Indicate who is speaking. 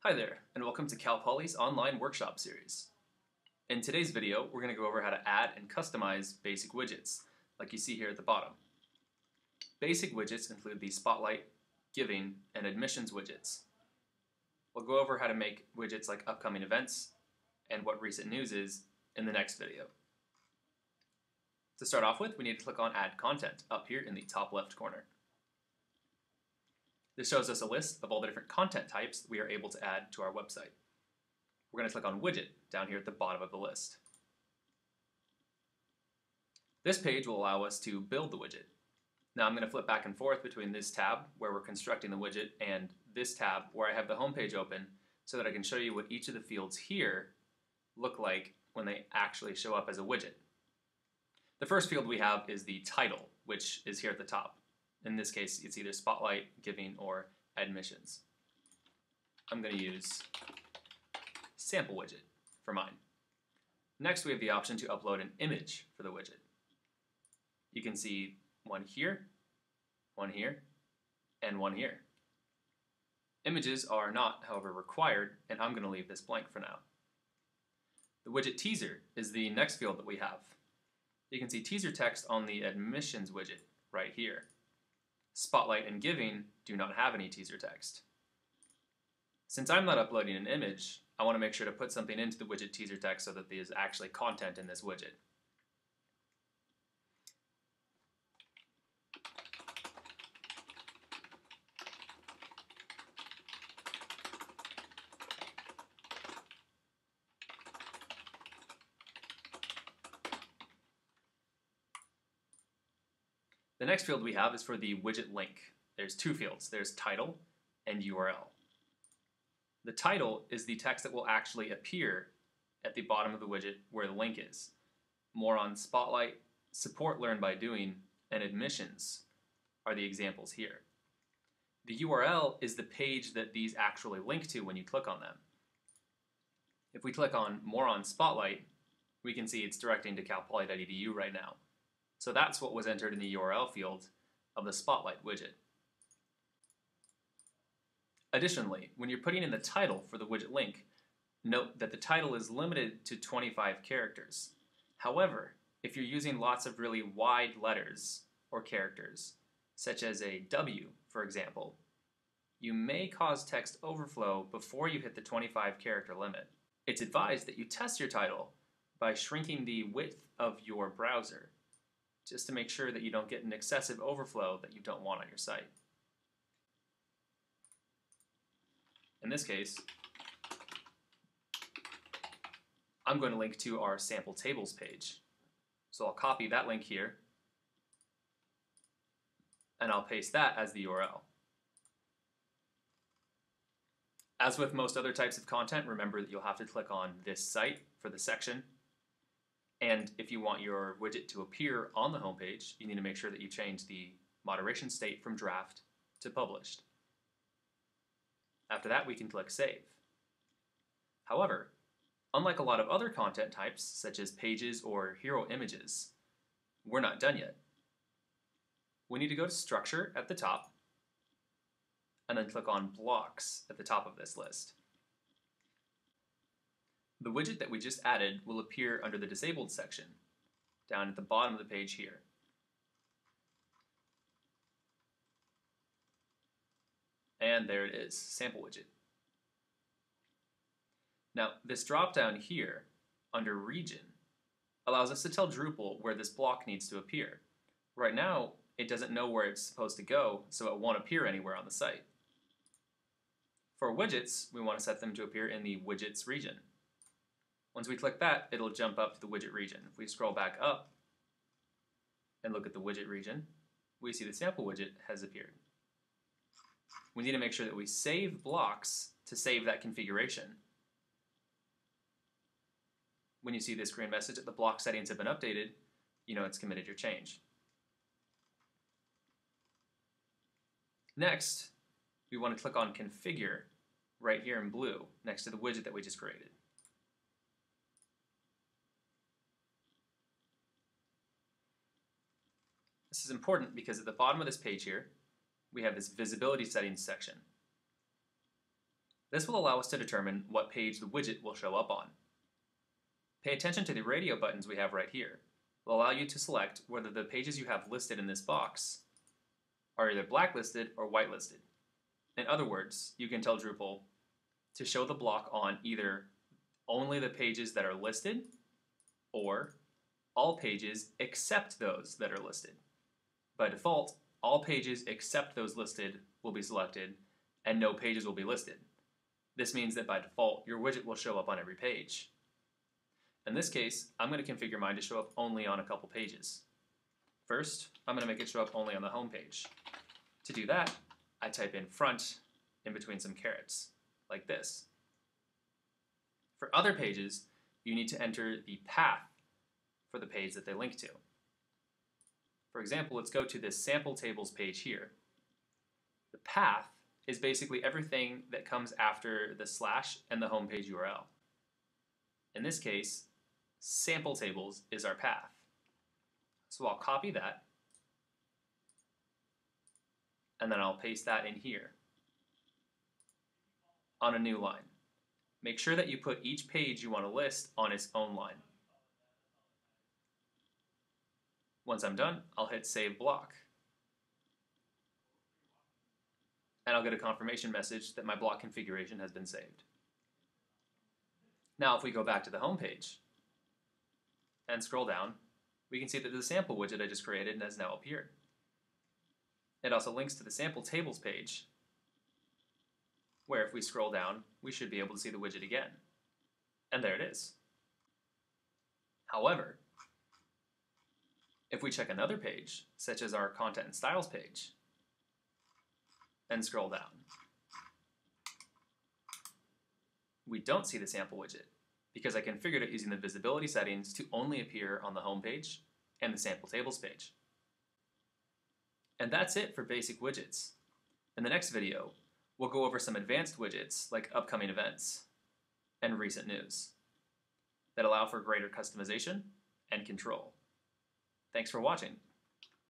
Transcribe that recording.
Speaker 1: Hi there, and welcome to Cal Poly's online workshop series. In today's video, we're going to go over how to add and customize basic widgets, like you see here at the bottom. Basic widgets include the Spotlight, Giving, and Admissions widgets. We'll go over how to make widgets like upcoming events and what recent news is in the next video. To start off with, we need to click on Add Content up here in the top left corner. This shows us a list of all the different content types we are able to add to our website. We're going to click on Widget down here at the bottom of the list. This page will allow us to build the widget. Now I'm going to flip back and forth between this tab where we're constructing the widget and this tab where I have the home page open so that I can show you what each of the fields here look like when they actually show up as a widget. The first field we have is the title, which is here at the top. In this case, it's either Spotlight, Giving, or Admissions. I'm going to use Sample Widget for mine. Next, we have the option to upload an image for the widget. You can see one here, and one here. Images are not, however, required, and I'm going to leave this blank for now. The widget teaser is the next field that we have. You can see teaser text on the Admissions widget right here. Spotlight and Giving do not have any teaser text. Since I'm not uploading an image, I want to make sure to put something into the widget teaser text so that there is actually content in this widget. The next field we have is for the widget link. There's two fields. There's title and URL. The title is the text that will actually appear at the bottom of the widget where the link is. More on Spotlight, Support Learn by Doing, and Admissions are the examples here. The URL is the page that these actually link to when you click on them. If we click on More on Spotlight, we can see it's directing to calpoly.edu right now. So that's what was entered in the URL field of the Spotlight widget. Additionally, when you're putting in the title for the widget link, note that the title is limited to 25 characters. However, if you're using lots of really wide letters or characters, such as a W, for example, you may cause text overflow before you hit the 25 character limit. It's advised that you test your title by shrinking the width of your browser, just to make sure that you don't get an excessive overflow that you don't want on your site. In this case, I'm going to link to our sample tables page. So I'll copy that link here, and I'll paste that as the URL. As with most other types of content, remember that you'll have to click on this site for the section. And if you want your widget to appear on the homepage, you need to make sure that you change the moderation state from draft to published. After that, we can click Save. However, unlike a lot of other content types, such as pages or hero images, we're not done yet. We need to go to Structure at the top, and then click on Blocks at the top of this list. The widget that we just added will appear under the Disabled section, down at the bottom of the page here. And there it is, Sample Widget. Now, this drop-down here, under Region, allows us to tell Drupal where this block needs to appear. Right now, it doesn't know where it's supposed to go, so it won't appear anywhere on the site. For widgets, we want to set them to appear in the Widgets region. Once we click that, it'll jump up to the widget region. If we scroll back up and look at the widget region, we see the sample widget has appeared. We need to make sure that we save blocks to save that configuration. When you see this green message that the block settings have been updated, you know it's committed your change. Next, we want to click on Configure right here in blue next to the widget that we just created. This is important because at the bottom of this page here, we have this visibility settings section. This will allow us to determine what page the widget will show up on. Pay attention to the radio buttons we have right here. It will allow you to select whether the pages you have listed in this box are either blacklisted or whitelisted. In other words, you can tell Drupal to show the block on either only the pages that are listed or all pages except those that are listed. By default, all pages except those listed will be selected and no pages will be listed. This means that by default, your widget will show up on every page. In this case, I'm going to configure mine to show up only on a couple pages. First, I'm going to make it show up only on the home page. To do that, I type in front in between some carets, like this. For other pages, you need to enter the path for the page that they link to. For example, let's go to this sample tables page here. The path is basically everything that comes after the slash and the home page URL. In this case, sample tables is our path. So I'll copy that, and then I'll paste that in here on a new line. Make sure that you put each page you want to list on its own line. Once I'm done, I'll hit Save Block. And I'll get a confirmation message that my block configuration has been saved. Now if we go back to the home page and scroll down, we can see that the sample widget I just created has now appeared. It also links to the sample tables page, where if we scroll down, we should be able to see the widget again. And there it is. However, if we check another page, such as our content and styles page, and scroll down, we don't see the sample widget because I configured it using the visibility settings to only appear on the home page and the sample tables page. And that's it for basic widgets. In the next video, we'll go over some advanced widgets like upcoming events and recent news that allow for greater customization and control. Thanks for watching.